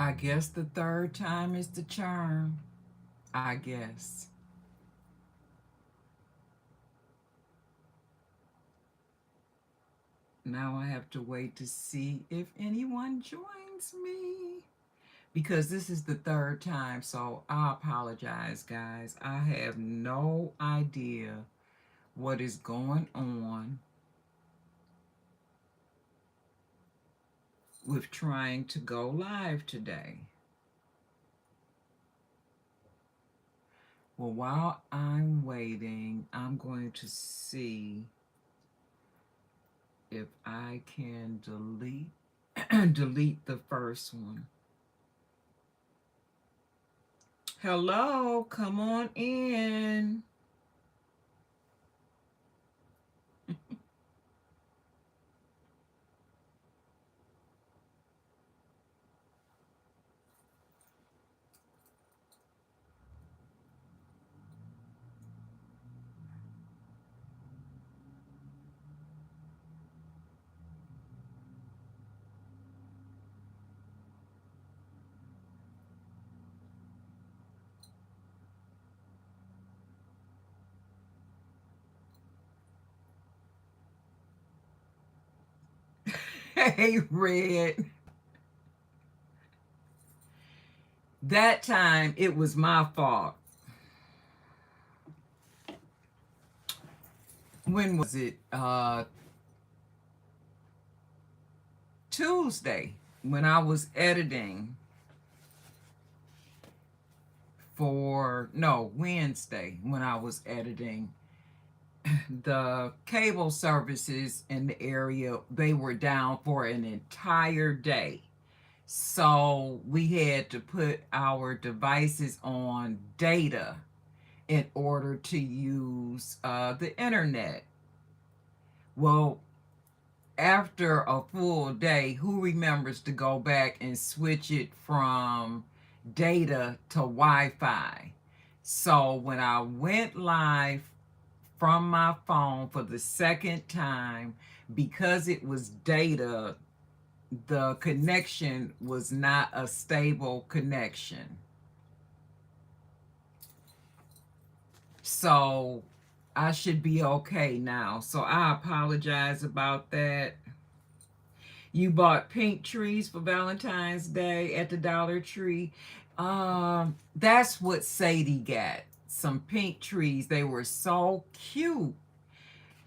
I guess the third time is the charm. I guess. Now I have to wait to see if anyone joins me. Because this is the third time, so I apologize, guys. I have no idea what is going on with trying to go live today. Well, while I'm waiting, I'm going to see if I can delete delete the first one. Hello, come on in. Hey, Red. That time it was my fault. When was it? Tuesday, when I was editing for, no, Wednesday, when I was editing. The cable services in the area, they were down for an entire day. So we had to put our devices on data in order to use the internet. Well, after a full day, who remembers to go back and switch it from data to Wi-Fi? So when I went live from my phone for the second time, because it was data, the connection was not a stable connection. So I should be okay now. So I apologize about that. You bought pink trees for Valentine's Day at the Dollar Tree. That's what Sadie got. Some pink trees. They were so cute.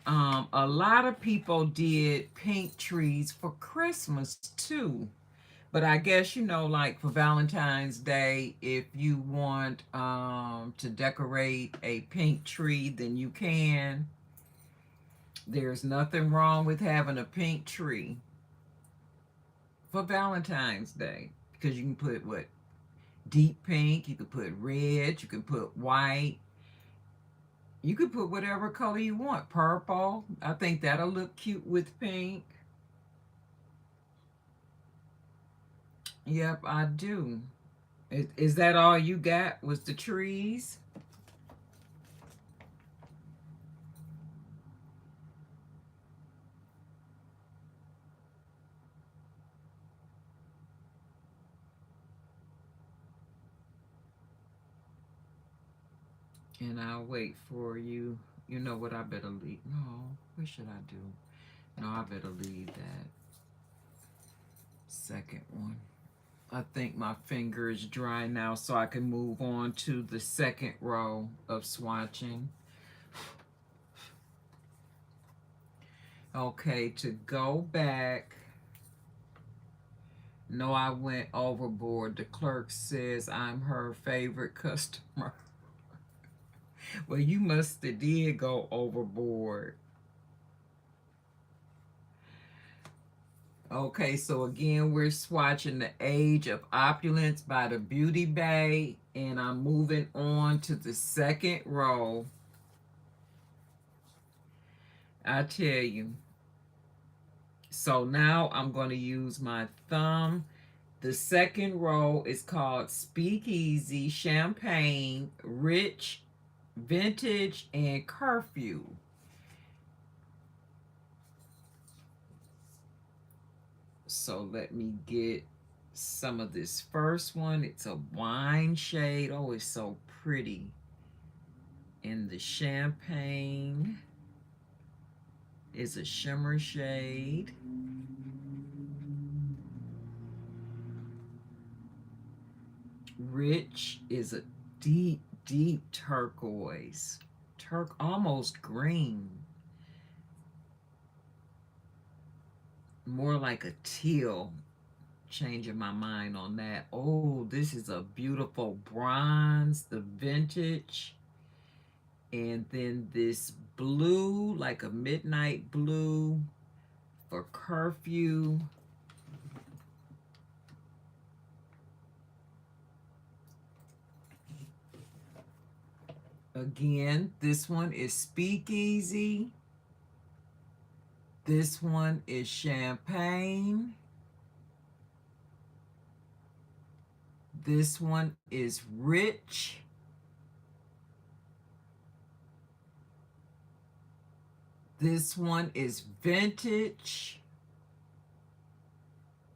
A lot of people did pink trees for Christmas too. But I guess, like for Valentine's Day, if you want to decorate a pink tree, then you can. There's nothing wrong with having a pink tree for Valentine's Day, because you can put what? Deep pink, you could put red, you can put white, you could put whatever color you want. Purple, I think that'll look cute with pink. Yep, I do. Is that all you got, was the trees? And I'll wait for you. You know what, I better leave. No, what should I do? No, I better leave that second one. I think my finger is dry now, so I can move on to the second row of swatching. Okay, to go back. No, I went overboard. The clerk says I'm her favorite customer. Well, you must have did go overboard. Okay, so again, we're swatching The Age of Opulence by the Beauty Bay, and I'm moving on to the second row. I tell you. So now I'm going to use my thumb. The second row is called Speakeasy, Champagne, Rich, Vintage, and Curfew. So let me get some of this first one. It's a wine shade. Oh, it's so pretty. And the champagne is a shimmer shade. Rich is a deep, deep turquoise. Almost green. More like a teal. Changing my mind on that. Oh, this is a beautiful bronze, the vintage. And then this blue, like a midnight blue for curfew. Again, this one is speakeasy. This one is champagne. This one is rich. This one is vintage.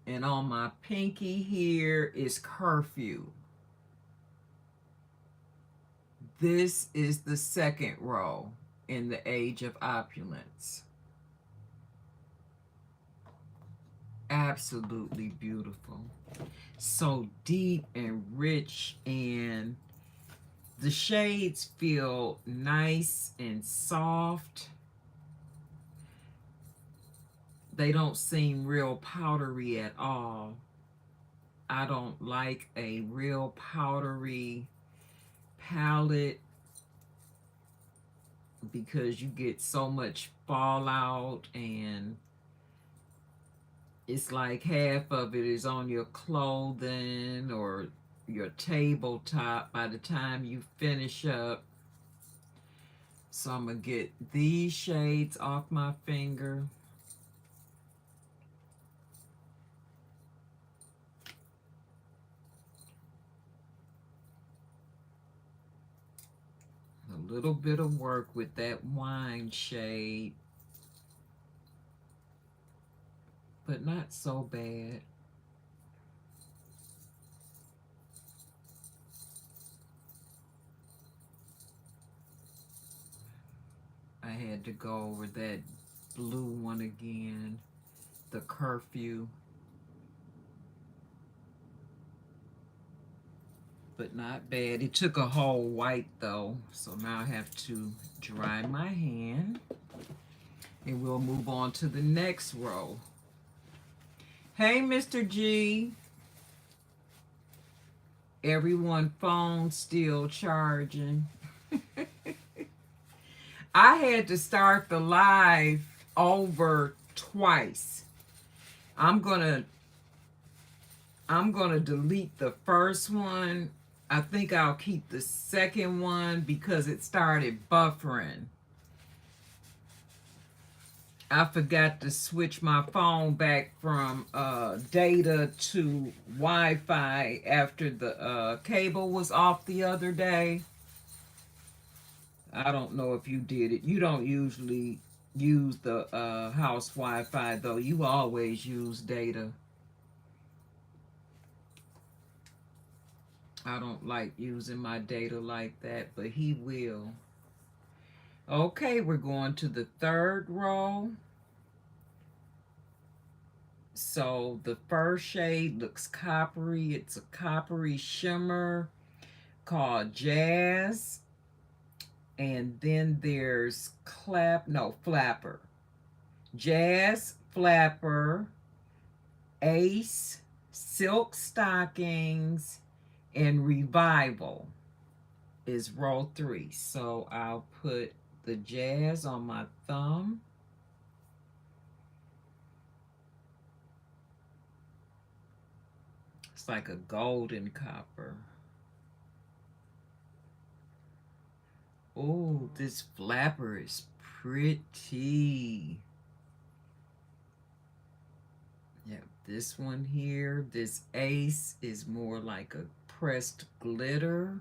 And on my pinky here is curfew. This is the second row in the age of opulence. Absolutely beautiful. So deep and rich, and the shades feel nice and soft. They don't seem real powdery at all. I don't like a real powdery palette because you get so much fallout, and it's like half of it is on your clothing or your tabletop by the time you finish up. So I'm going to get these shades off my finger. A little bit of work with that wine shade, but not so bad. I had to go over that blue one again, the curfew. But not bad. It took a whole white though, so now I have to dry my hand, and we'll move on to the next row. Hey, Mr. G. Everyone phone still charging. I had to start the live over twice. I'm gonna delete the first one. I think I'll keep the second one because it started buffering. I forgot to switch my phone back from data to Wi-Fi after the cable was off the other day. I don't know if you did it. You don't usually use the house Wi-Fi though. You always use data. I don't like using my data like that, but he will. Okay, we're going to the third row. So the first shade looks coppery. It's a coppery shimmer called Jazz. And then there's Flapper. Jazz, Flapper, Ace, Silk Stockings, and Revival is row 3. So I'll put the Jazz on my thumb. It's like a golden copper. Oh, this Flapper is pretty. Yeah, this one here, this Ace is more like a pressed glitter.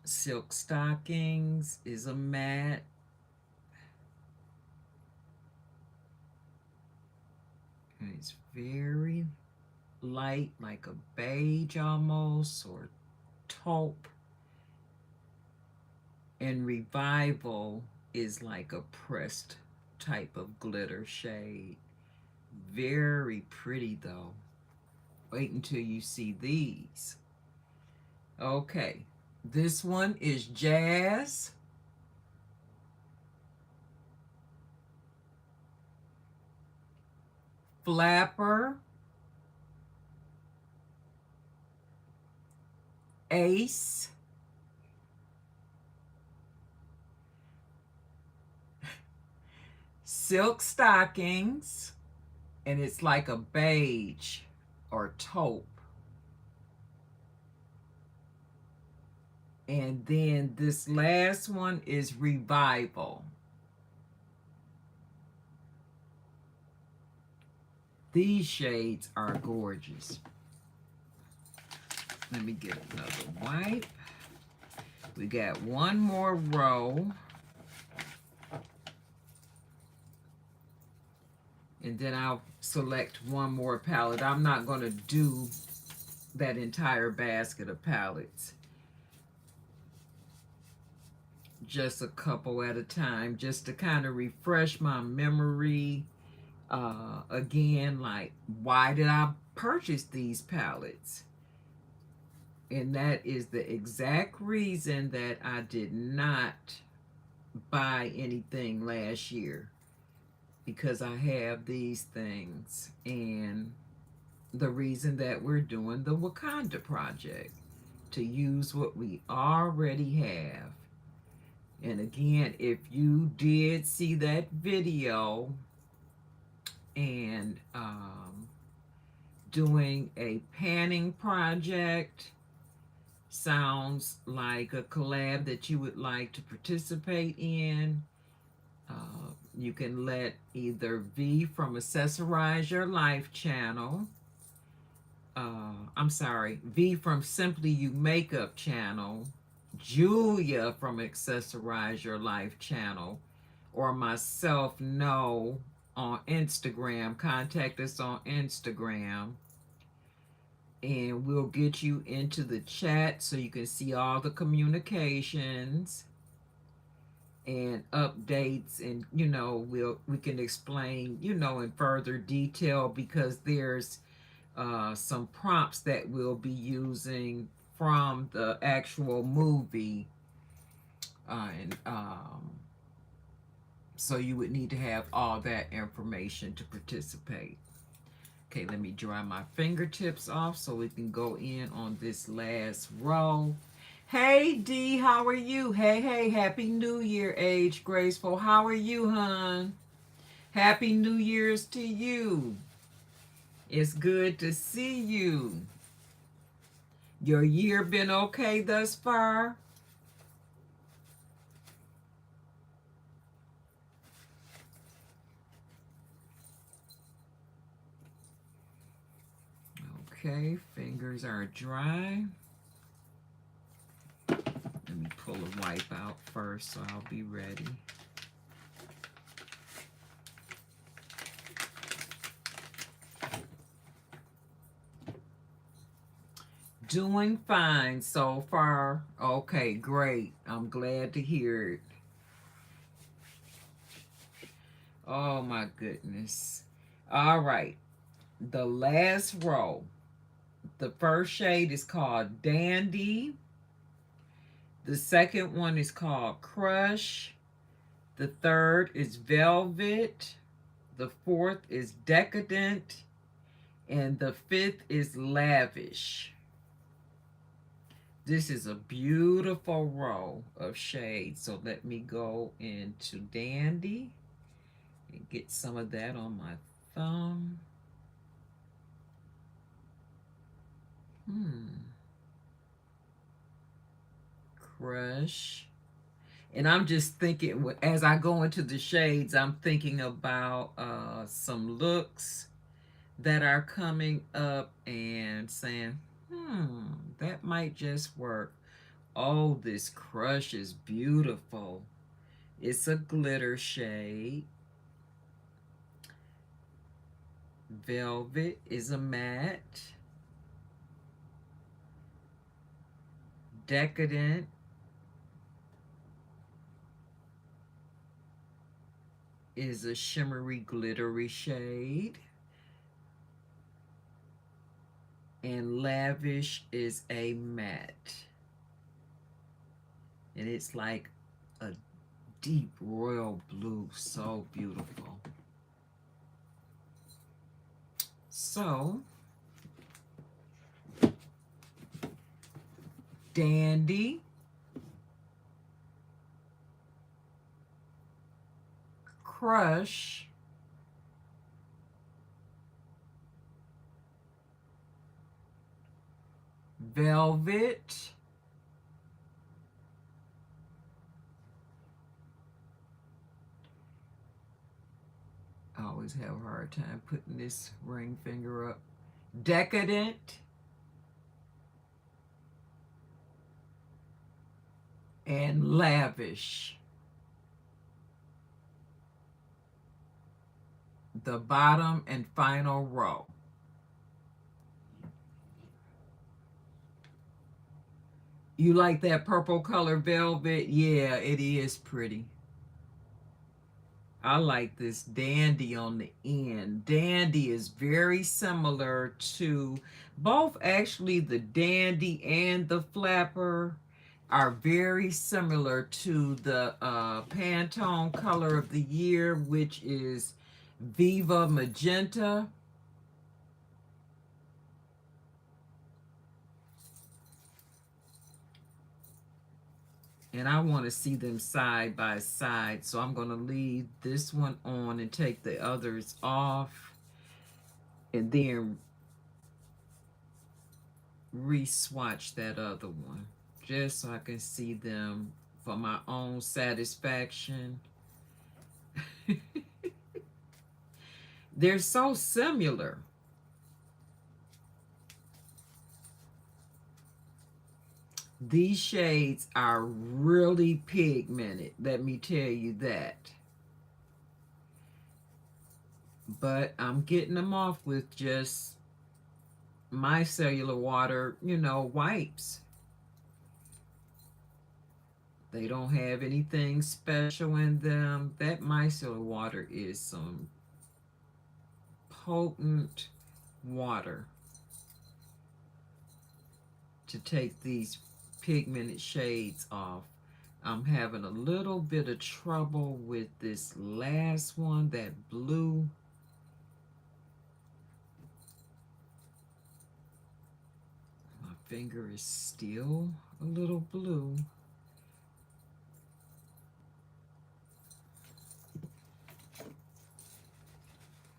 Silk Stockings is a matte. It's very light, like a beige almost, or taupe. And Revival is like a pressed type of glitter shade. Very pretty though. Wait until you see these. Okay, this one is Jazz. Flapper. Ace. Silk Stockings. And it's like a beige or taupe. And then this last one is Revival. These shades are gorgeous. Let me get another wipe. We got one more row. And then I'll select one more palette. I'm not going to do that entire basket of palettes. Just a couple at a time, just to kind of refresh my memory. Again, like, why did I purchase these palettes? And that is the exact reason that I did not buy anything last year, because I have these things, and the reason that we're doing the Wakanda project, to use what we already have. And again, if you did see that video and doing a panning project sounds like a collab that you would like to participate in, you can let either V from Accessorize Your Life channel, I'm sorry, V from Simply You Makeup channel, Julia from Accessorize Your Life channel, or myself know on Instagram. Contact us on Instagram, and we'll get you into the chat so you can see all the communications and updates, and we can explain in further detail, because there's some prompts that we'll be using from the actual movie, and so you would need to have all that information to participate. Okay, let me dry my fingertips off so we can go in on this last row. Hey D, how are you? Hey, happy New Year, Age Graceful. How are you, hon? Happy New Year's to you. It's good to see you. Your year been okay thus far? Okay, fingers are dry. Let me pull a wipe out first so I'll be ready. Doing fine so far. Okay, great. I'm glad to hear it. Oh my goodness. All right. The last row. The first shade is called Dandy. The second one is called Crush. The third is Velvet. The fourth is Decadent. And the fifth is Lavish. This is a beautiful row of shades. So let me go into Dandy and get some of that on my thumb. Crush. And I'm just thinking, as I go into the shades, I'm thinking about some looks that are coming up and saying, that might just work. Oh, this Crush is beautiful. It's a glitter shade. Velvet is a matte. Decadent is a shimmery, glittery shade. And Lavish is a matte. And it's like a deep royal blue. So beautiful. So, Dandy, Crush, Velvet, I always have a hard time putting this ring finger up, Decadent, and Lavish. The bottom and final row. You like that purple color velvet? Yeah, it is pretty. I like this Dandy on the end. Dandy is very similar to both, actually, the Dandy and the Flapper are very similar to the Pantone color of the year, which is Viva Magenta. And I want to see them side by side, so I'm going to leave this one on and take the others off, and then re-swatch that other one, just so I can see them for my own satisfaction. They're so similar. These shades are really pigmented, let me tell you that. But I'm getting them off with just micellar water, wipes. They don't have anything special in them. That micellar water is some potent water to take these pigmented shades off. I'm having a little bit of trouble with this last one, that blue. My finger is still a little blue.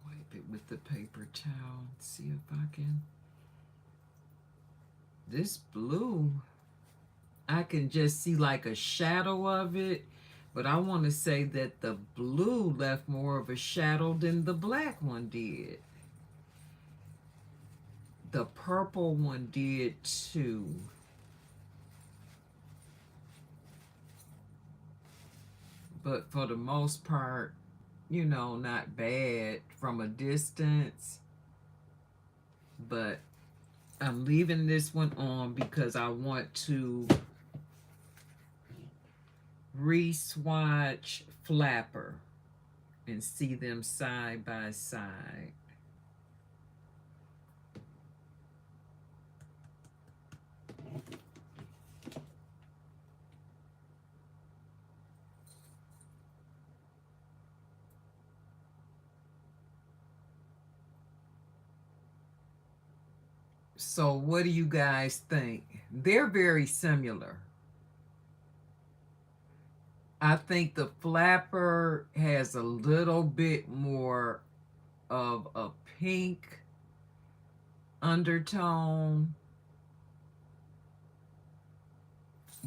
Wipe it with the paper towel. See if I can. This blue, I can just see like a shadow of it, but I want to say that the blue left more of a shadow than the black one did. The purple one did too. But for the most part, not bad from a distance. But I'm leaving this one on because I want to re-swatch Flapper and see them side by side. So what do you guys think? They're very similar. I think the Flapper has a little bit more of a pink undertone,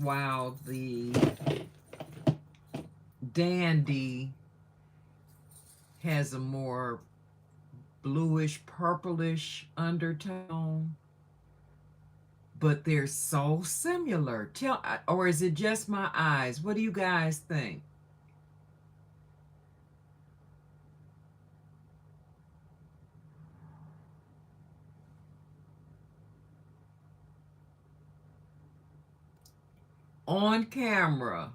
while the Dandy has a more bluish purplish undertone. But they're so similar. Or is it just my eyes? What do you guys think? On camera,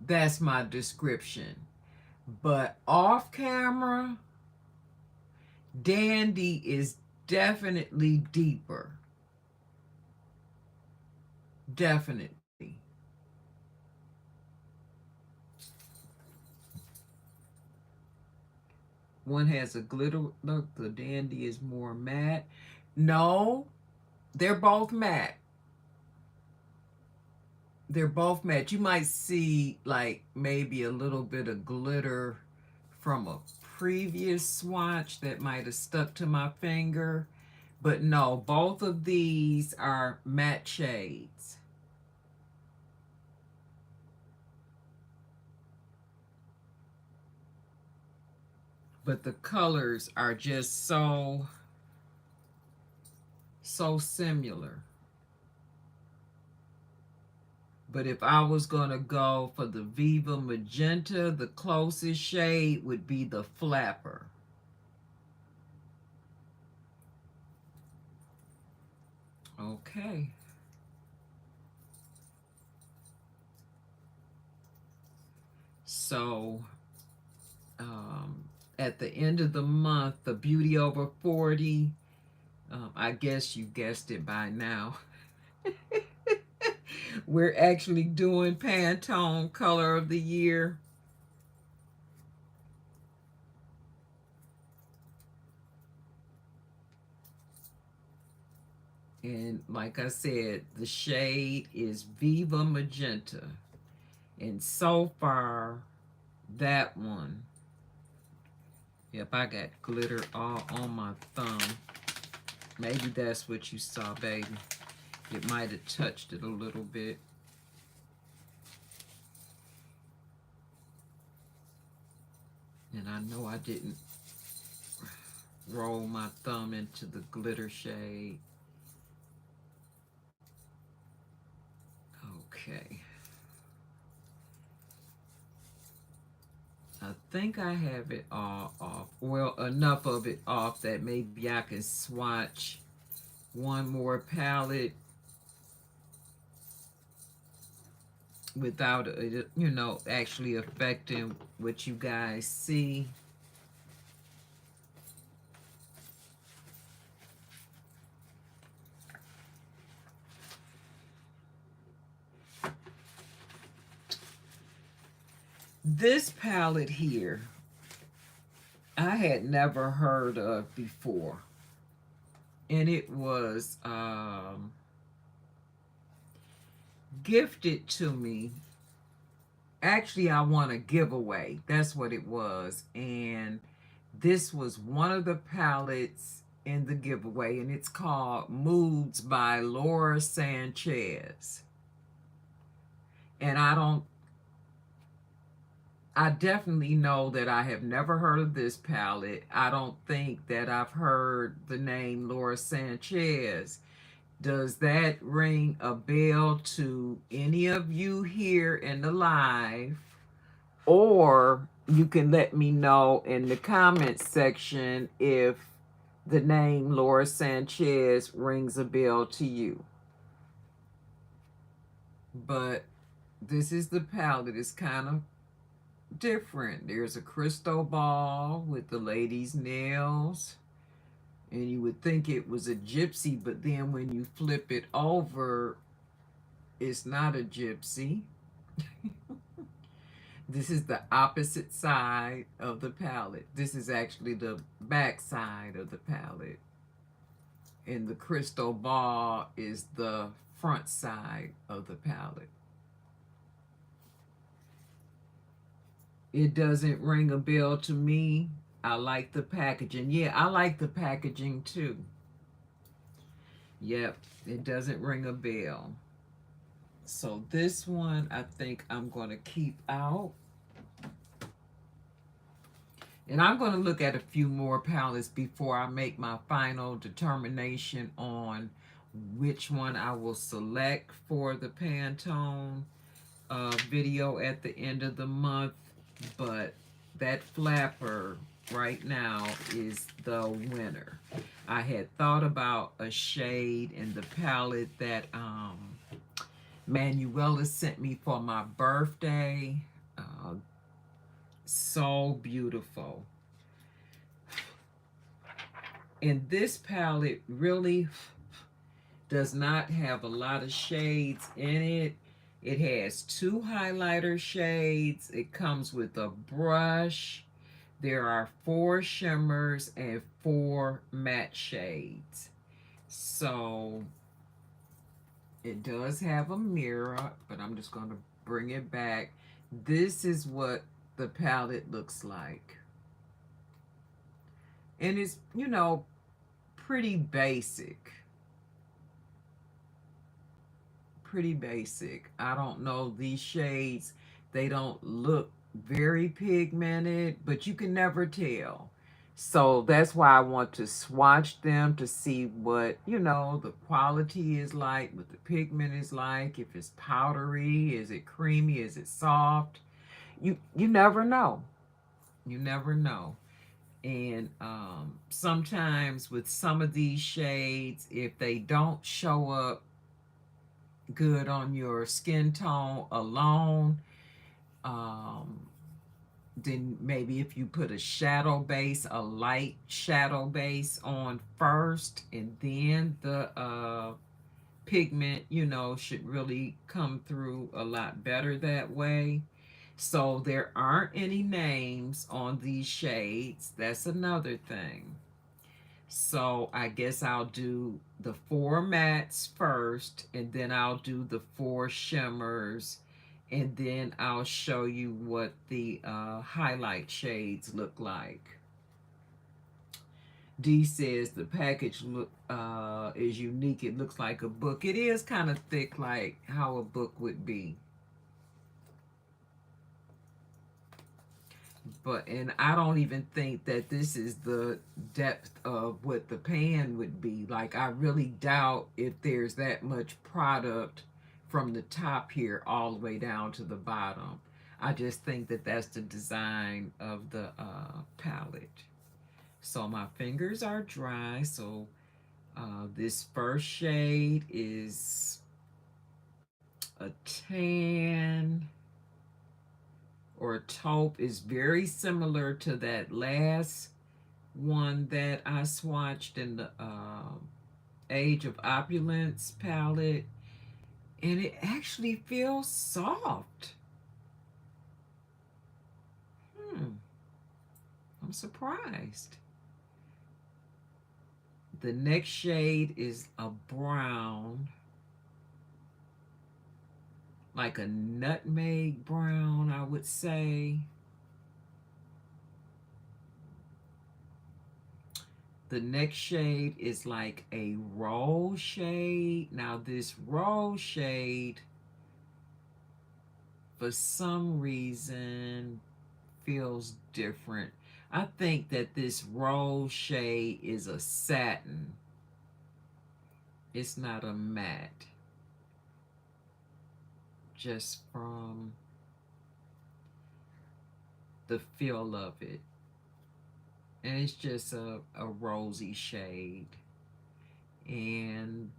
that's my description. But off camera, Dandy is definitely deeper. Definitely. One has a glitter look, the Dandy is more matte. No, they're both matte. They're both matte. You might see like maybe a little bit of glitter from a previous swatch that might have stuck to my finger. But no, both of these are matte shades. But the colors are just so similar. But if I was going to go for the Viva Magenta, the closest shade would be the Flapper. Okay. So, at the end of the month, the Beauty Over 40, I guess you guessed it by now. We're actually doing Pantone Color of the Year. And like I said, the shade is Viva Magenta. And so far, that one, yep, I got glitter all on my thumb. Maybe that's what you saw, baby. It might have touched it a little bit. And I know I didn't roll my thumb into the glitter shade. Okay. I think I have it all off. Well, enough of it off that maybe I can swatch one more palette without it, actually affecting what you guys see. This palette here, I had never heard of before. And it was gifted to me. Actually, I won a giveaway. That's what it was. And this was one of the palettes in the giveaway, and it's called Moods by Laura Sanchez. And I definitely know that I have never heard of this palette. I don't think that I've heard the name Laura Sanchez. Does that ring a bell to any of you here in the live? Or you can let me know in the comments section if the name Laura Sanchez rings a bell to you. But this is the palette. It's kind of different. There's a crystal ball with the lady's nails. And you would think it was a gypsy, but then when you flip it over, it's not a gypsy. This is the opposite side of the palette. This is actually the back side of the palette. And the crystal ball is the front side of the palette. It doesn't ring a bell to me. I like the packaging. Yeah, I like the packaging too. Yep, it doesn't ring a bell. So this one I think I'm going to keep out. And I'm going to look at a few more palettes before I make my final determination on which one I will select for the Pantone video at the end of the month. But that Flapper right now is the winner. I had thought about a shade in the palette that Manuela sent me for my birthday. So beautiful. And this palette really does not have a lot of shades in it. It has 2 highlighter shades. It comes with a brush. There are 4 shimmers and 4 matte shades. So it does have a mirror, but I'm just going to bring it back. This is what the palette looks like. And it's, pretty basic. Pretty basic. I don't know, these shades, they don't look very pigmented, but you can never tell. So that's why I want to swatch them to see what, the quality is like, what the pigment is like, if it's powdery, is it creamy, is it soft? You never know. You never know. And sometimes with some of these shades, if they don't show up good on your skin tone alone, um, then maybe if you put a shadow base, a light shadow base on first, and then the pigment, should really come through a lot better that way. So there aren't any names on these shades. That's another thing. So I guess I'll do the 4 mattes first, and then I'll do the 4 shimmers, and then I'll show you what the highlight shades look like. D says the package is unique. It looks like a book. It is kind of thick, like how a book would be. And I don't even think that this is the depth of what the pan would be. Like, I really doubt if there's that much product from the top here all the way down to the bottom. I just think that that's the design of the palette. So my fingers are dry. So this first shade is a tan or taupe, is very similar to that last one that I swatched in the Age of Opulence palette, and it actually feels soft. I'm surprised. The next shade is a brown, like a nutmeg brown, I would say. The next shade is like a rose shade. Now this rose shade, for some reason, feels different. I think that this rose shade is a satin. It's not a matte. Just from the feel of it. And it's just a rosy shade. And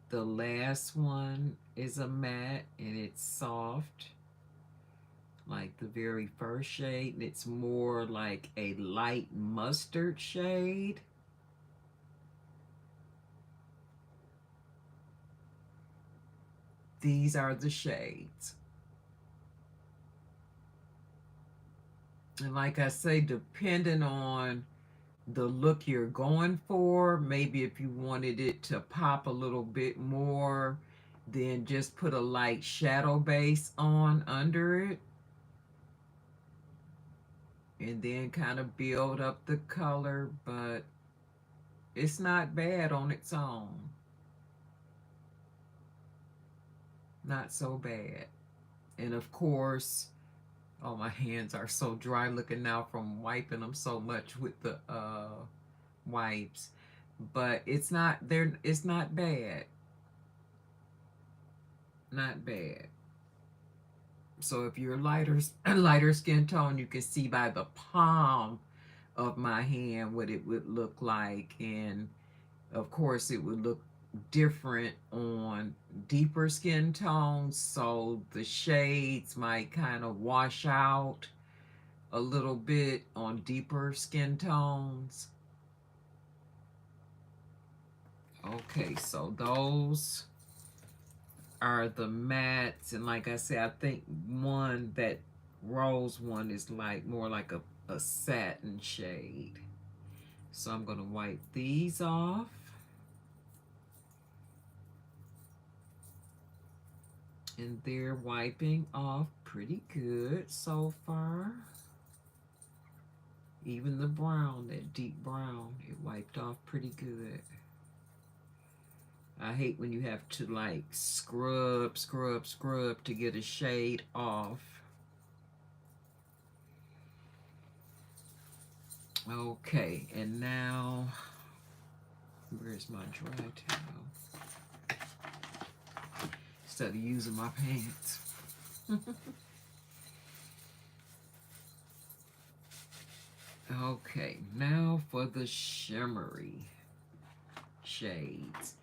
the last one is a matte, and it's soft, like the very first shade. And it's more like a light mustard shade. These are the shades. And like I say, depending on the look you're going for, maybe if you wanted it to pop a little bit more, then just put a light shadow base on under it, and then kind of build up the color. But it's not bad on its own. Not so bad. And of course, oh, my hands are so dry looking now from wiping them so much with the wipes. But it's not there. It's not bad. Not bad. So if you're lighter skin tone, you can see by the palm of my hand what it would look like. And of course it would look different on deeper skin tones, so the shades might kind of wash out a little bit on deeper skin tones. Okay, so those are the mattes, and like I said, I think one, that rose one, is like more like a satin shade. So I'm gonna wipe these off. And they're wiping off pretty good so far. Even the brown, that deep brown, it wiped off pretty good. I hate when you have to like scrub to get a shade off. Okay, and now, where's my dry towel? Instead of using my pants. Okay, now for the shimmery shades.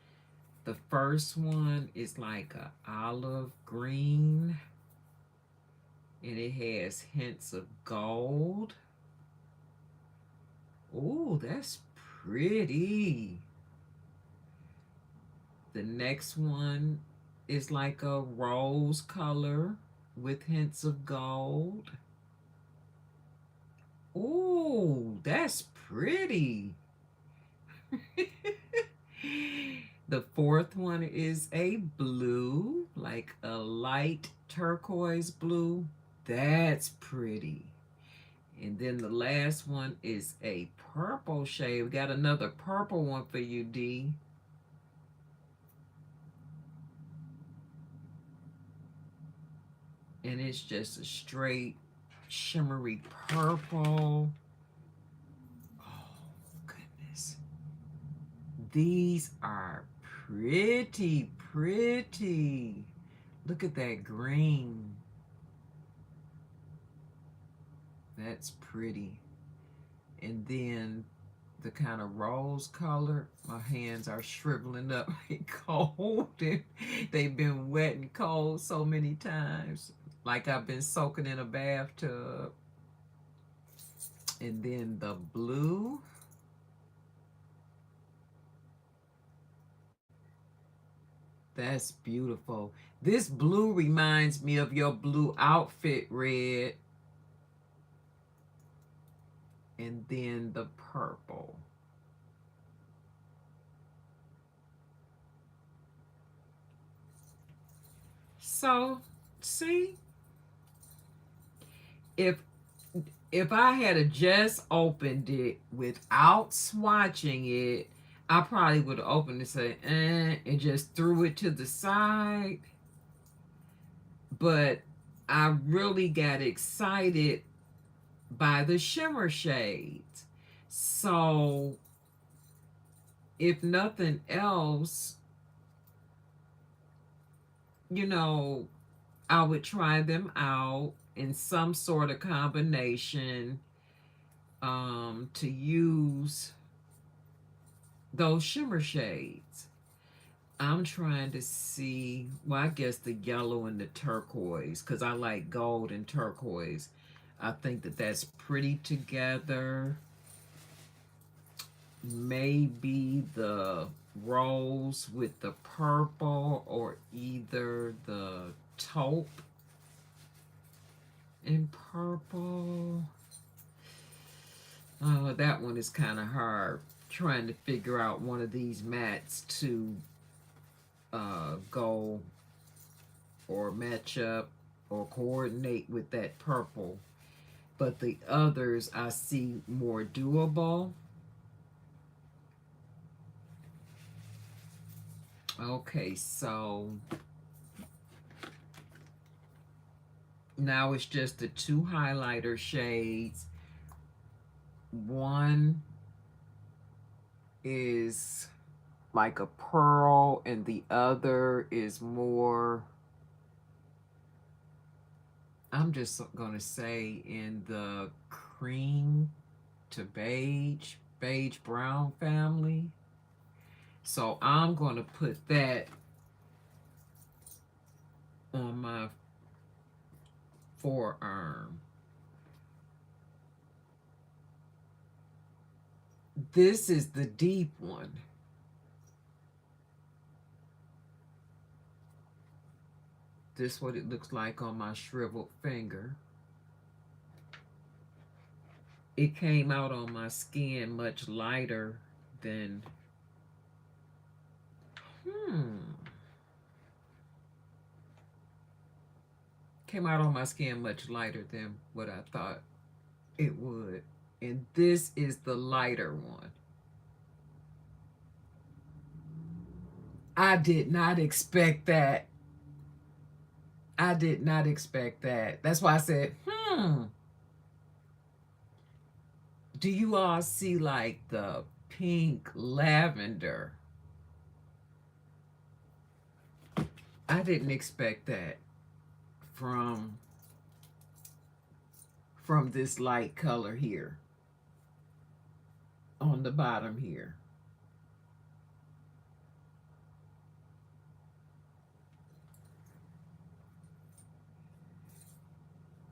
The first one is like a olive green, and it has hints of gold. Oh, that's pretty. The next one is like a rose color with hints of gold. Oh, that's pretty. The fourth one is a blue, like a light turquoise blue. That's pretty. And then the last one is a purple shade. We got another purple one for you, D. And it's just a straight shimmery purple. Oh, goodness. These are pretty, pretty. Look at that green. That's pretty. And then the kind of rose color, my hands are shriveling up like cold. They've been wet and cold so many times, like I've been soaking in a bathtub. And then the blue. That's beautiful. This blue reminds me of your blue outfit, Red. And then the purple. So, see, if I had just opened it without swatching it, I probably would have opened it and said, and just threw it to the side. But I really got excited by the shimmer shades. So, if nothing else, you know, I would try them out in some sort of combination to use those shimmer shades. I'm trying to see, well, I guess the yellow and the turquoise, because I like gold and turquoise. I think that that's pretty together. Maybe the rose with the purple, or either the taupe and purple. Oh, that one is kind of hard. Trying to figure out one of these mats to go or match up or coordinate with that purple. But the others I see more doable. Okay, so now it's just the two highlighter shades. One is like a pearl, and the other is more, I'm just gonna say, in the cream to beige brown family. So I'm gonna put that on my forearm. This is the deep one. This is what it looks like on my shriveled finger. It came out on my skin much lighter than, came out on my skin much lighter than what I thought it would. And this is the lighter one. I did not expect that. I did not expect that. That's why I said, do you all see like the pink lavender? I didn't expect that from this light color here on the bottom here.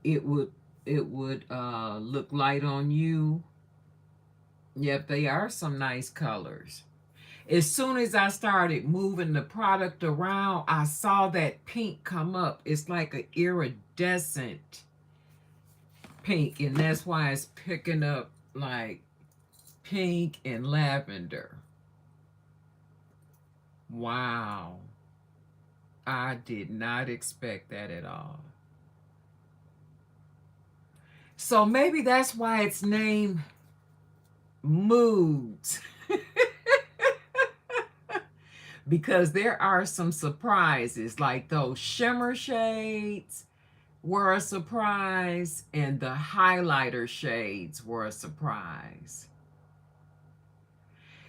It would look light on you. Yep, they are some nice colors. As soon as I started moving the product around, I saw that pink come up. It's like an iridescent pink, and that's why it's picking up like pink and lavender. Wow. I did not expect that at all. So maybe that's why it's named Moods. Because there are some surprises, like those shimmer shades were a surprise, and the highlighter shades were a surprise.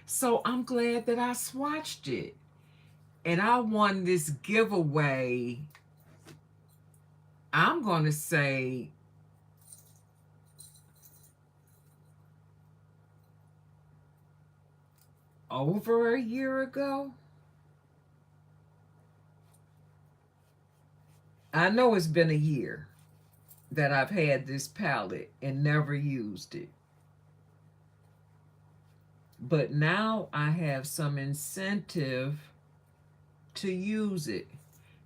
So I'm glad that I swatched it. And I won this giveaway, I'm going to say, over a year ago. I know it's been a year that I've had this palette and never used it. But now I have some incentive to use it.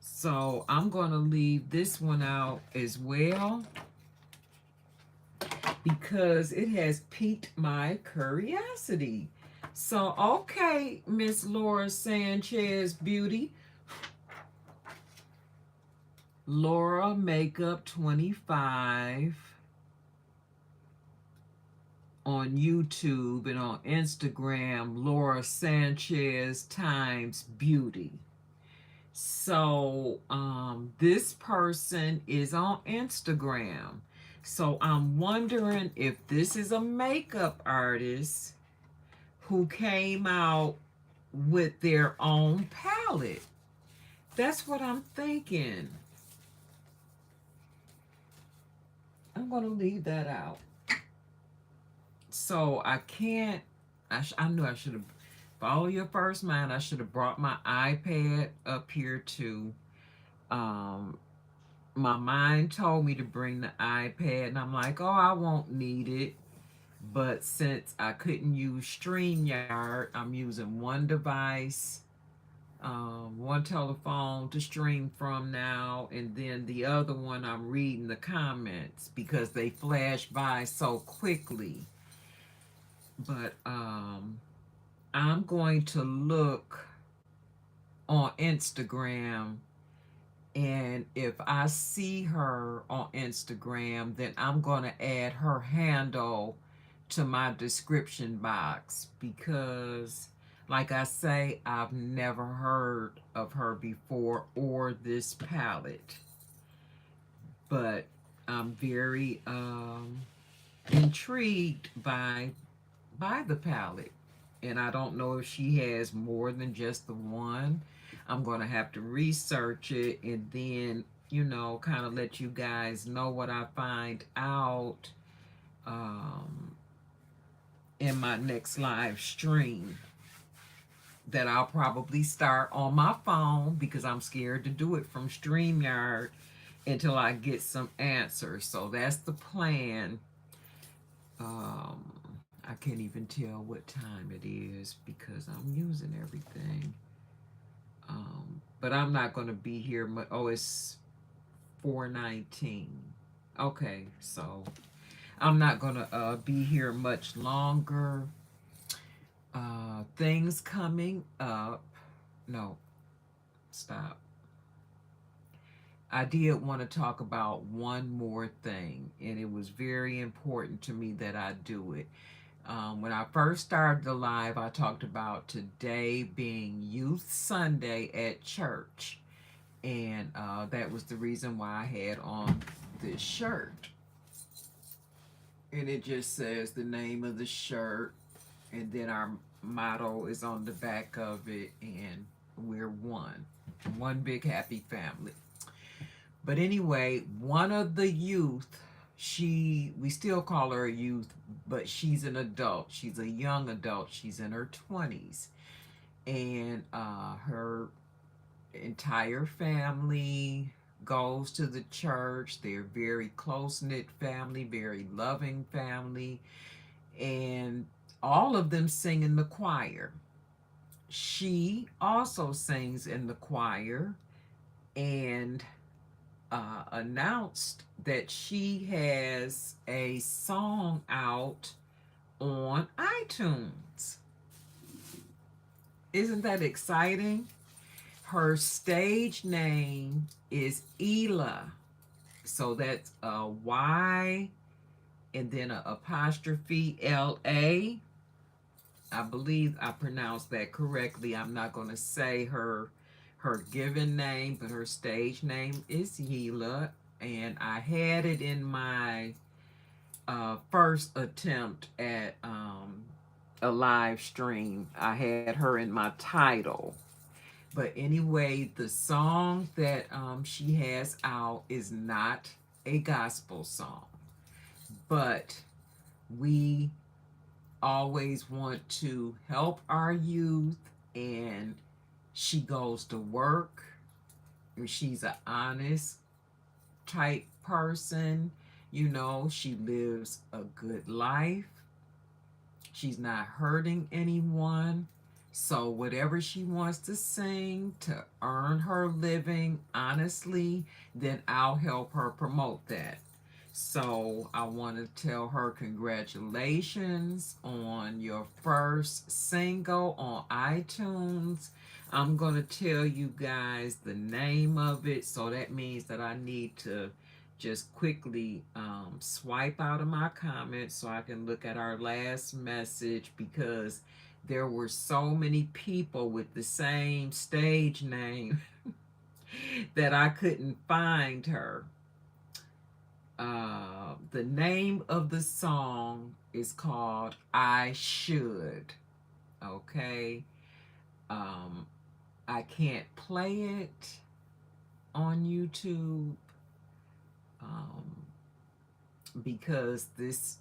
So I'm going to leave this one out as well because it has piqued my curiosity. So, okay, Miss Laura Sanchez Beauty. Laura Makeup 25 on YouTube, and on Instagram, Laura Sanchez times Beauty. So this person is on Instagram. So I'm wondering if this is a makeup artist who came out with their own palette. That's what I'm thinking. I'm going to leave that out. So I can't, I knew I should have, follow your first mind, I should have brought my iPad up here too. My mind told me to bring the iPad, and I'm like, oh, I won't need it. But since I couldn't use StreamYard, I'm using one device, one telephone to stream from now, and then the other one I'm reading the comments because they flash by so quickly. But I'm going to look on Instagram, and if I see her on Instagram, then I'm going to add her handle to my description box because, like I say, I've never heard of her before or this palette. But I'm very intrigued by the palette. And I don't know if she has more than just the one. I'm going to have to research it and then, you know, kind of let you guys know what I find out in my next live stream. that I'll probably start on my phone because I'm scared to do it from StreamYard until I get some answers. So that's the plan. I can't even tell what time it is because I'm using everything. But I'm not going to be here. Oh, it's 4:19. Okay, so I'm not going to be here much longer. Things coming up. No, stop. I did want to talk about one more thing, and it was very important to me that I do it. When I first started the live, I talked about today being Youth Sunday at church, and that was the reason why I had on this shirt. And it just says the name of the shirt, and then our motto is on the back of it, and we're one big happy family. But anyway, one of the youth, we still call her a youth, but she's an adult. She's a young adult. She's in her 20s. And her entire family goes to the church. They're very close knit family, very loving family. And all of them sing in the choir. She also sings in the choir. And announced that she has a song out on iTunes. Isn't that exciting? Her stage name is Ela. So that's a Y and then a apostrophe LA. I believe I pronounced that correctly. I'm not going to say her given name, but her stage name is Yela, and I had it in my first attempt at a live stream. I had her in my title. But anyway, the song that she has out is not a gospel song, but we always want to help our youth, and she goes to work, and she's an honest type person. You know, she lives a good life. She's not hurting anyone. So, whatever she wants to sing to earn her living honestly, then I'll help her promote that. So, I want to tell her congratulations on your first single on iTunes. I'm going to tell you guys the name of it. So, that means that I need to just quickly swipe out of my comments so I can look at our last message, because there were so many people with the same stage name that I couldn't find her. The name of the song is called I Should. Okay. Um, I can't play it on YouTube um, because this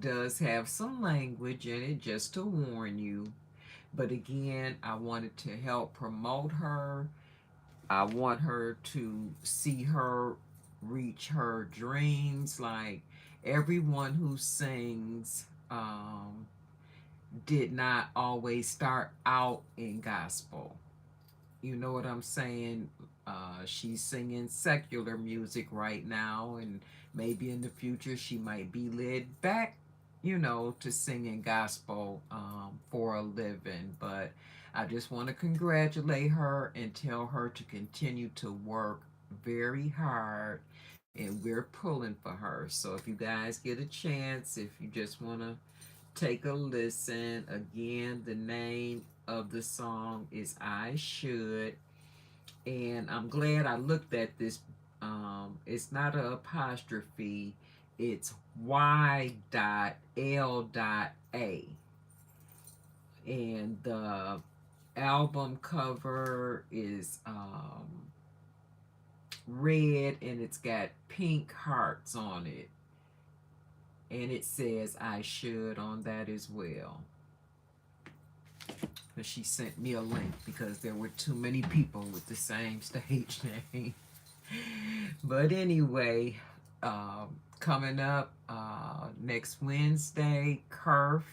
does have some language in it, just to warn you. But again, I wanted to help promote her. I want her to see her reach her dreams. Like, everyone who sings did not always start out in gospel. You know what I'm saying? She's singing secular music right now, and maybe in the future she might be led back, to singing gospel for a living. But I just want to congratulate her and tell her to continue to work very hard, and we're pulling for her. So if you guys get a chance, if you just want to take a listen, again, the name of the song is I Should. And I'm glad I looked at this. It's not an apostrophe, it's Y dot L dot A. And the album cover is red, and it's got pink hearts on it. And it says I Should on that as well. But she sent me a link because there were too many people with the same stage name. But anyway, coming up next Wednesday, Kerf,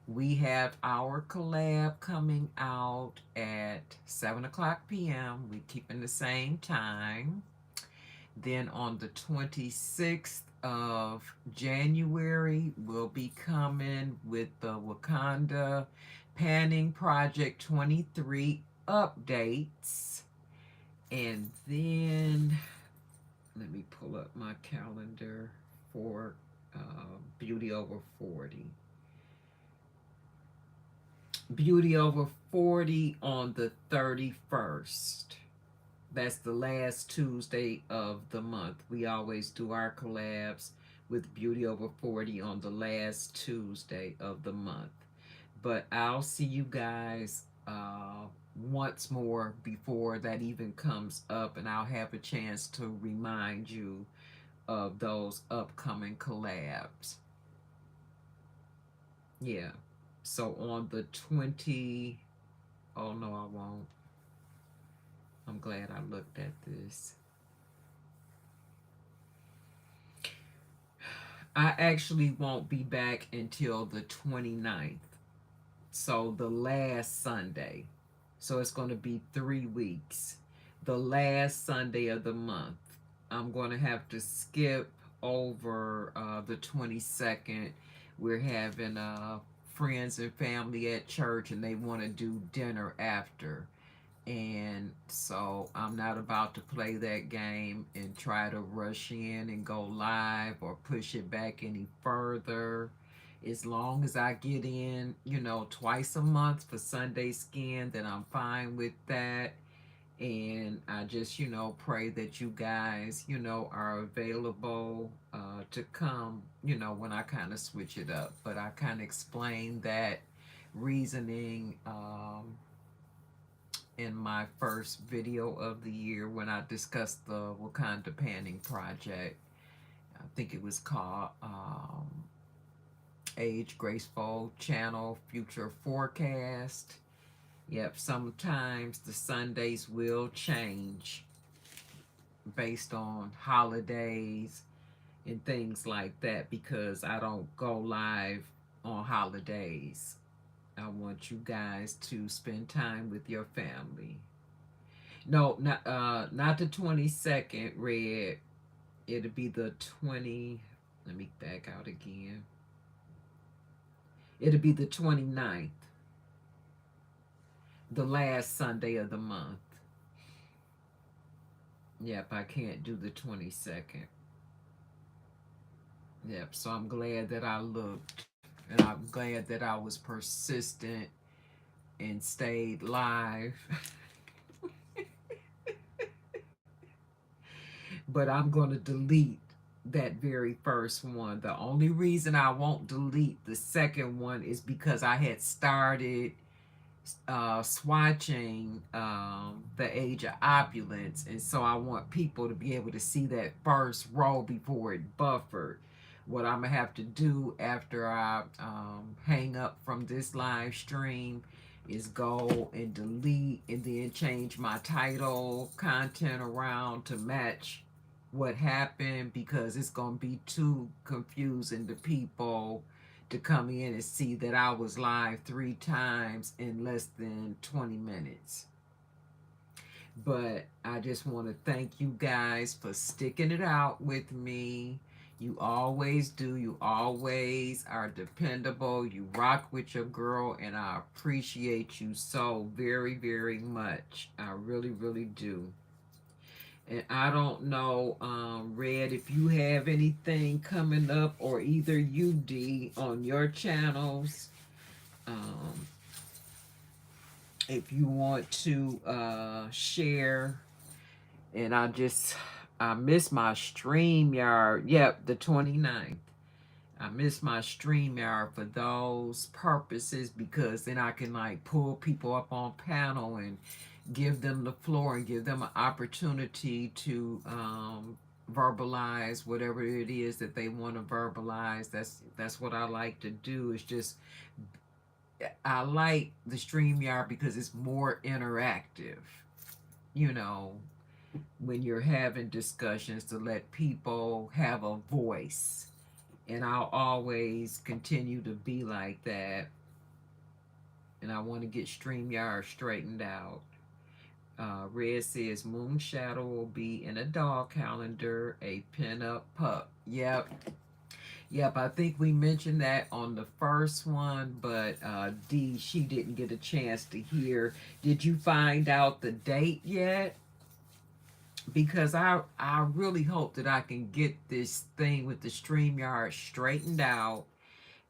we have our collab coming out at 7 o'clock p.m. We're keeping the same time. Then on the 26th of January, we'll be coming with the Wakanda Panning Project 23 updates. And then let me pull up my calendar for Beauty Over 40. Beauty Over 40 on the 31st. That's the last Tuesday of the month. We always do our collabs with Beauty Over 40 on the last Tuesday of the month. But I'll see you guys once more before that even comes up, and I'll have a chance to remind you of those upcoming collabs. Yeah. So on the 20, oh no, I won't. I'm glad I looked at this. I actually won't be back until the 29th. So the last Sunday. So it's going to be 3 weeks. The last Sunday of the month. I'm going to have to skip over the 22nd. We're having friends and family at church, and they want to do dinner after. And so I'm not about to play that game and try to rush in and go live or push it back any further. As long as I get in, twice a month for Sunday Skin, then I'm fine with that. And I just, pray that you guys, are available to come, when I kind of switch it up. But I kind of explained that reasoning in my first video of the year when I discussed the Wakanda Panning Project. I think it was called Age Graceful Channel Future Forecast. Yep, sometimes the Sundays will change based on holidays and things like that, because I don't go live on holidays. I want you guys to spend time with your family. No, not the 22nd, Red. It'll be the 20. Let me back out again. It'll be the 29th. The last Sunday of the month. Yep, I can't do the 22nd. Yep, so I'm glad that I looked. And I'm glad that I was persistent and stayed live. But I'm going to delete that very first one. The only reason I won't delete the second one is because I had started swatching the Age of Opulence, and so I want people to be able to see that first row before it buffered. What I'm gonna have to do after I hang up from this live stream is go and delete and then change my title content around to match what happened, because it's gonna be too confusing to people to come in and see that I was live 3 times in less than 20 minutes. But I just want to thank you guys for sticking it out with me. You always do. You always are dependable. You rock with your girl, and I appreciate you so very, very much. I really, really do. And I don't know, Red, if you have anything coming up, or either you, D, on your channels. If you want to share. And I miss my StreamYard. Yep, the 29th. I miss my StreamYard for those purposes, because then I can like pull people up on panel and give them the floor and give them an opportunity to verbalize whatever it is that they want to verbalize. That's what I like to do, is just I like the StreamYard because it's more interactive, you know, when you're having discussions to let people have a voice. And I'll always continue to be like that. And I want to get StreamYard straightened out. Red says Moon Shadow will be in a dog calendar, a pin-up pup. Yep, yep. I think we mentioned that on the first one, but Dee, she didn't get a chance to hear. Did you find out the date yet? Because I really hope that I can get this thing with the StreamYard straightened out,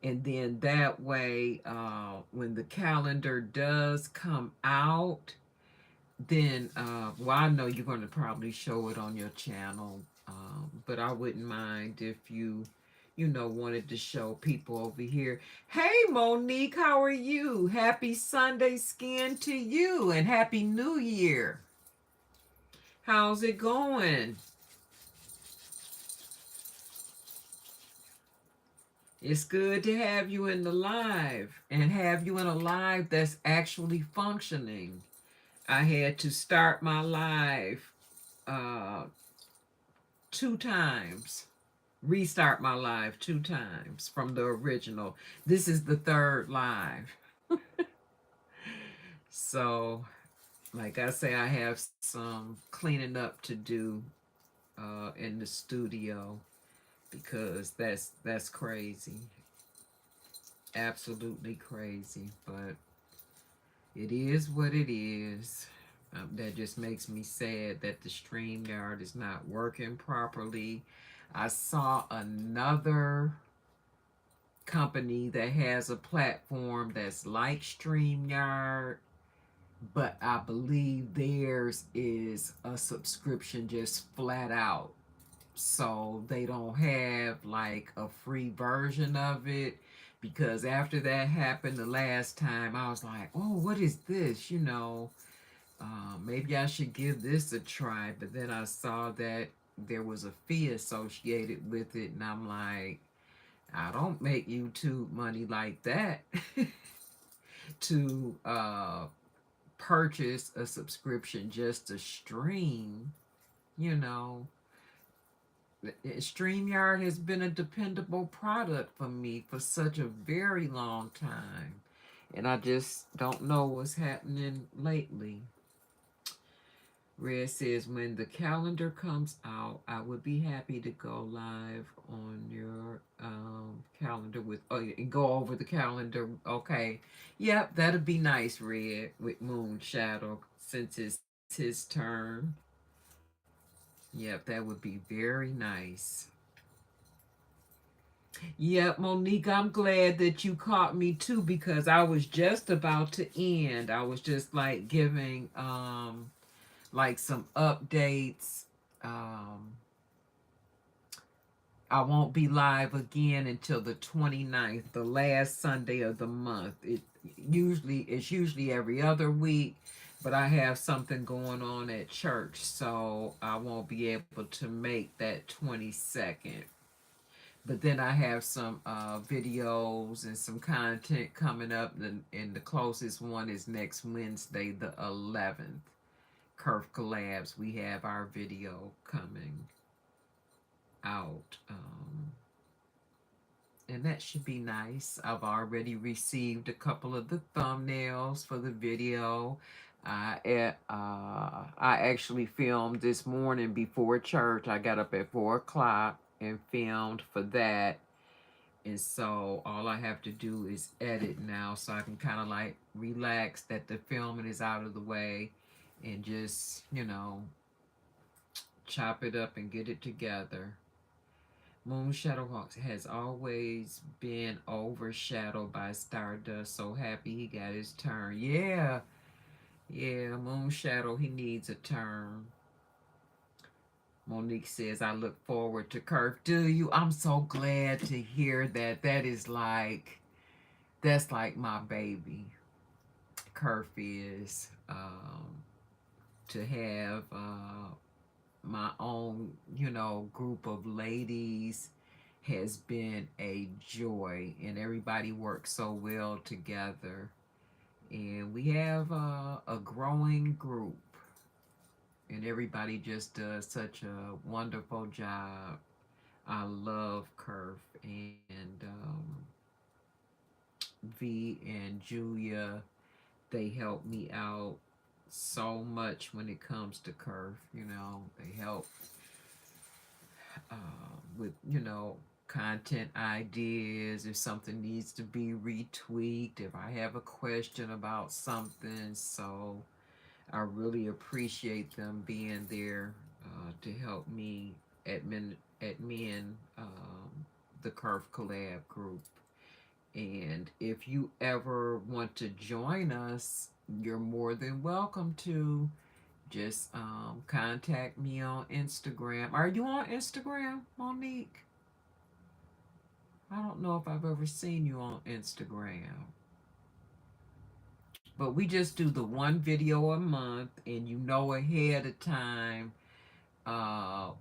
and then that way, when the calendar does come out, then well, I know you're going to probably show it on your channel, but I wouldn't mind if you know, wanted to show people over here. Hey Monique, how are you? Happy Sunday skin to you, and happy New Year. How's it going? It's good to have you in the live, and have you in a live that's actually functioning. I had to start my live uh 2 times, restart my live 2 times from the original. This is the third live. So, like I say, I have some cleaning up to do in the studio, because that's crazy. Absolutely crazy, but it is what it is. That just makes me sad that the StreamYard is not working properly. I saw another company that has a platform that's like StreamYard, but I believe theirs is a subscription just flat out. So they don't have like a free version of it, because after that happened the last time, I was like, oh, what is this? You know, maybe I should give this a try. But then I saw that there was a fee associated with it, and I'm like, I don't make YouTube money like that to purchase a subscription just to stream, you know. StreamYard has been a dependable product for me for such a very long time. And I just don't know what's happening lately. Red says, when the calendar comes out, I would be happy to go live on your calendar with, oh, and go over the calendar. Okay. Yep, that'd be nice, Red, with Moon Shadow, since it's his turn. Yep, that would be very nice. Yep, Monique, I'm glad that you caught me too, because I was just about to end. I was just like giving like some updates. Um I won't be live again until the 29th, the last Sunday of the month. It's usually every other week, but I have something going on at church, so I won't be able to make that 22nd. But then I have some videos and some content coming up, and the closest one is next Wednesday, the 11th. Kerf Collabs, we have our video coming out. And that should be nice. I've already received a couple of the thumbnails for the video. I actually filmed this morning before church. I got up at 4 o'clock and filmed for that. And so all I have to do is edit now, so I can kind of like relax that the filming is out of the way, and just, you know, chop it up and get it together. Moon Shadowhawks has always been overshadowed by Stardust. So happy he got his turn. Yeah, yeah, Moon Shadow, he needs a turn. Monique says, I look forward to Kerf. Do you? I'm so glad to hear that. That's like my baby. Kerf is. To have my own, you know, group of ladies has been a joy, and everybody works so well together. And we have a growing group, and everybody just does such a wonderful job. I love Kerf and V and Julia. They help me out so much when it comes to Kerf. They help with, content ideas, if something needs to be retweaked, if I have a question about something. So I really appreciate them being there to help me admin the Curve Collab group. And if you ever want to join us, you're more than welcome to. Just contact me on Instagram. Are you on Instagram, Monique? I don't know if I've ever seen you on Instagram. But we just do the one video a month, and you know ahead of time uh,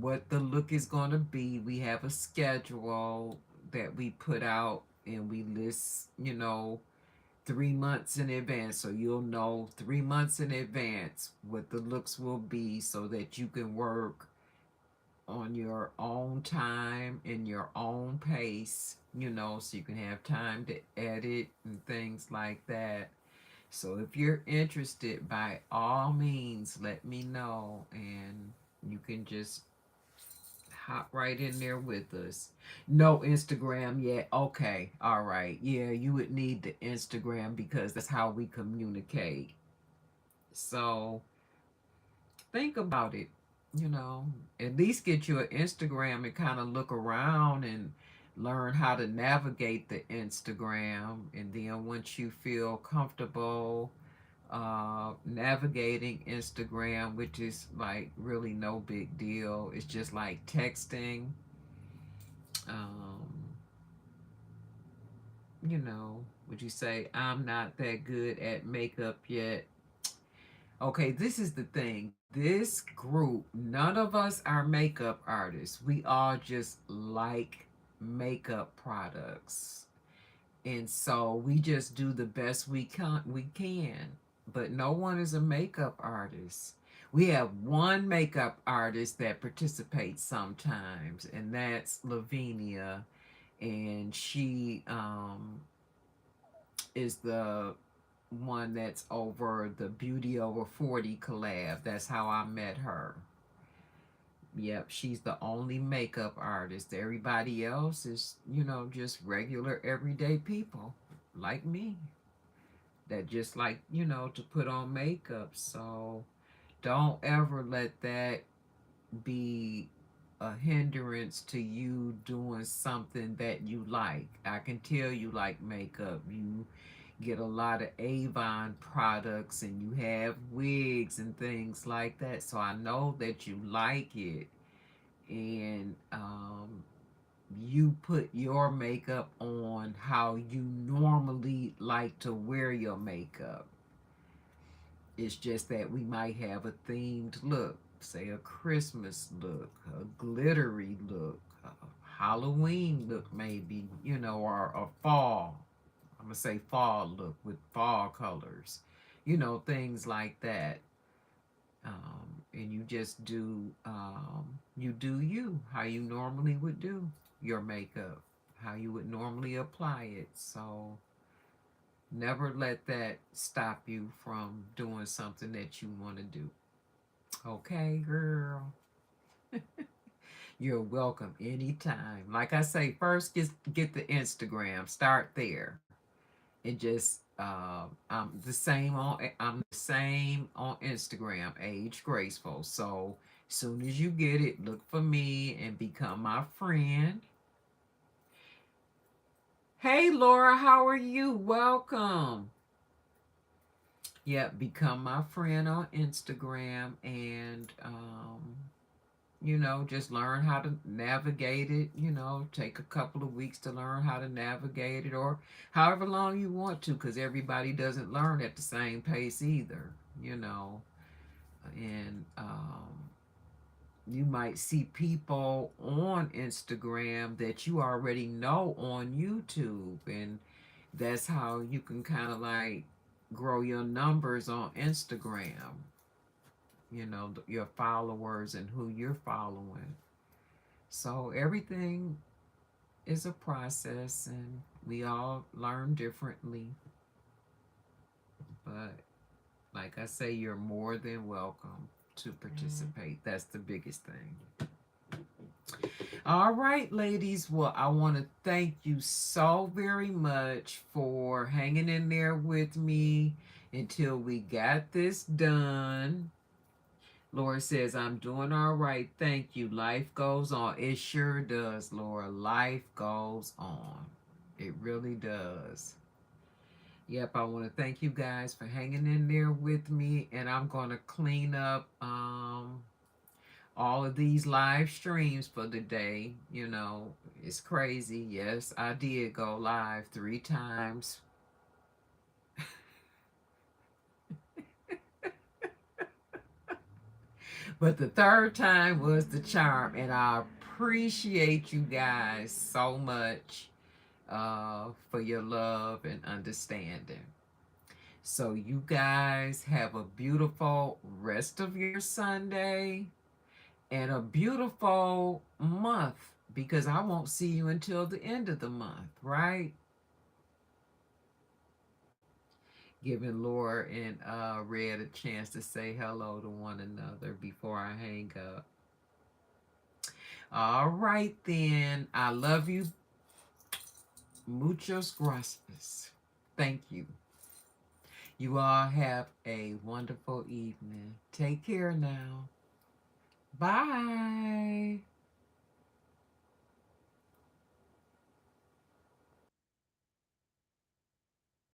what the look is going to be. We have a schedule that we put out, and we list, 3 months in advance. So you'll know 3 months in advance what the looks will be so that you can work on your own time in your own pace, so you can have time to edit and things like that. So if you're interested, by all means, let me know, and you can just hop right in there with us. No Instagram yet. Okay. All right. Yeah, you would need the Instagram because that's how we communicate. So think about it. You know, at least get you an Instagram and kind of look around and learn how to navigate the Instagram. And then once you feel comfortable navigating Instagram, which is like really no big deal, it's just like texting. Um, would you say, I'm not that good at makeup yet? Okay, this is the thing. This group, none of us are makeup artists. We all just like makeup products. And so we just do the best we can. But no one is a makeup artist. We have one makeup artist that participates sometimes, and that's Lavinia. And she is the one that's over the Beauty Over 40 collab. That's how I met her. Yep, she's the only makeup artist. Everybody else is, just regular everyday people like me that just like, to put on makeup. So don't ever let that be a hindrance to you doing something that you like. I can tell you like makeup. You get a lot of Avon products and you have wigs and things like that. So I know that you like it, and you put your makeup on how you normally like to wear your makeup. It's just that we might have a themed look, say a Christmas look, a glittery look, a Halloween look, maybe, or a fall. I'm going to say fall look with fall colors, things like that. And you just do, you do you, how you normally would do your makeup, how you would normally apply it. So never let that stop you from doing something that you want to do. Okay, girl. You're welcome anytime. Like I say, first get the Instagram. Start there, and just I'm the same on Instagram, Age Graceful. So soon as you get it, look for me and become my friend. Hey Laura, how are you? Welcome. Yep, become my friend on Instagram, and just learn how to navigate it. Take a couple of weeks to learn how to navigate it, or however long you want to, because everybody doesn't learn at the same pace either. And You might see people on Instagram that you already know on YouTube, and that's how you can kind of like grow your numbers on Instagram, your followers and who you're following. So everything is a process, and we all learn differently. But like I say, you're more than welcome to participate. That's the biggest thing. All right, ladies. Well, I want to thank you so very much for hanging in there with me until we got this done. Laura says, I'm doing all right. Thank you. Life goes on. It sure does, Laura. Life goes on. It really does. Yep, I want to thank you guys for hanging in there with me. And I'm going to clean up all of these live streams for the day. It's crazy. Yes, I did go live 3 times. But the third time was the charm. And I appreciate you guys so much for your love and understanding. So, you guys have a beautiful rest of your Sunday and a beautiful month, because I won't see you until the end of the month, right? Giving Laura and Red a chance to say hello to one another before I hang up. All right, then. I love you. Muchos gracias. Thank you. You all have a wonderful evening. Take care now. Bye.